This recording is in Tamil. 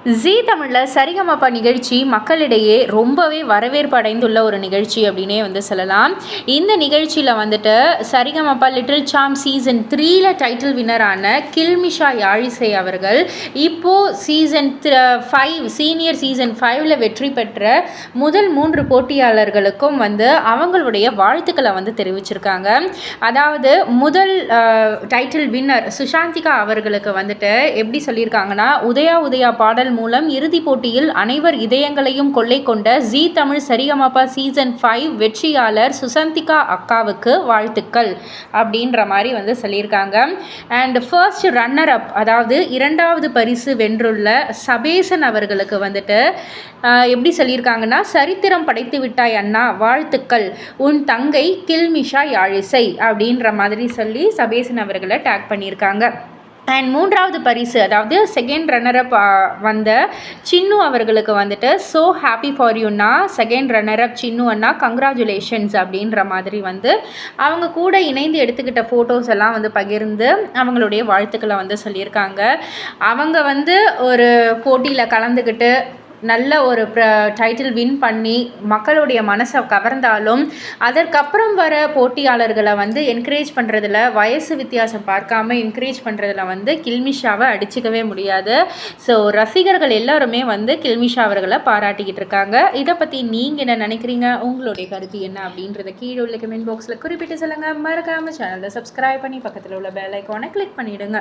ஜீ தமிழில் சரிகமபா நிகழ்ச்சி மக்களிடையே ரொம்பவே வரவேற்பு அடைந்துள்ள ஒரு நிகழ்ச்சி அப்படின்னே சொல்லலாம். இந்த நிகழ்ச்சியில் சரிகமபா லிட்டில் சாம் சீசன் 3ல் டைட்டில் வின்னரான கில்மிஷா யாழிசை அவர்கள் இப்போது சீசன் 5 சீனியர் சீசன் 5ல் வெற்றி பெற்ற முதல் 3 போட்டியாளர்களுக்கும் அவங்களுடைய வாழ்த்துக்களை தெரிவிச்சிருக்காங்க. அதாவது முதல் டைட்டில் வின்னர் சுஷாந்திகா அவர்களுக்கு எப்படி சொல்லியிருக்காங்கன்னா, உதயா பாடல் மூலம் இறுதிப் போட்டியில் அனைவர் இதயங்களையும் கொள்ளை கொண்ட ஜீ தமிழ் சரிகமபா சீசன் 5 வெற்றியாளர் சுசந்திகா அக்காவுக்கு வாழ்த்துக்கள் அப்படின்ற மாதிரி சொல்லியிருக்காங்க. அண்ட் ஃபர்ஸ்ட் ரன்னர் அப், அதாவது 2வது பரிசு வென்றுள்ள சபேசன் அவர்களுக்கு எப்படி சொல்லியிருக்காங்கன்னா, சரித்திரம் படைத்து விட்டாய் அண்ணா, வாழ்த்துக்கள், உன் தங்கை கில்மிஷா யாழிசை அப்படின்ற மாதிரி சொல்லி சபேசன் அவர்களை டேக் பண்ணியிருக்காங்க. அண்ட் 3வது பரிசு, அதாவது செகண்ட் ரன்னரப் வந்த சின்னு அவர்களுக்கு ஸோ ஹாப்பி ஃபார் யூண்ணா, செகண்ட் ரன்னரப் சின்னு அண்ணா, கங்க்ராச்சுலேஷன்ஸ் அப்படின்ற மாதிரி அவங்க கூட இணைந்து எடுத்துக்கிட்ட ஃபோட்டோஸ் எல்லாம் பகிர்ந்து அவங்களுடைய வாழ்த்துக்களை சொல்லியிருக்காங்க. அவங்க ஒரு போட்டியில் கலந்துக்கிட்டு நல்ல ஒரு டைட்டில் வின் பண்ணி மக்களுடைய மனசை கவர்ந்தாலும் அதற்கப்புறம் வர போட்டியாளர்களை என்கரேஜ் பண்ணுறதுல, வயசு வித்தியாசம் பார்க்காம என்கரேஜ் பண்ணுறதுல கில்மிஷாவை அடிச்சிக்கவே முடியாது. ஸோ ரசிகர்கள் எல்லாருமே கில்மிஷா அவர்களை பாராட்டிக்கிட்டு இருக்காங்க. இதை பற்றி நீங்கள் என்ன நினைக்கிறீங்க, உங்களுடைய கருத்து என்ன அப்படின்றத கீழே உள்ள கமெண்ட் பாக்ஸில் குறிப்பிட்டு சொல்லுங்கள். மறக்காமல் சேனலை சப்ஸ்கிரைப் பண்ணி பக்கத்தில் உள்ள பெல் ஐக்கானை கிளிக் பண்ணிவிடுங்க.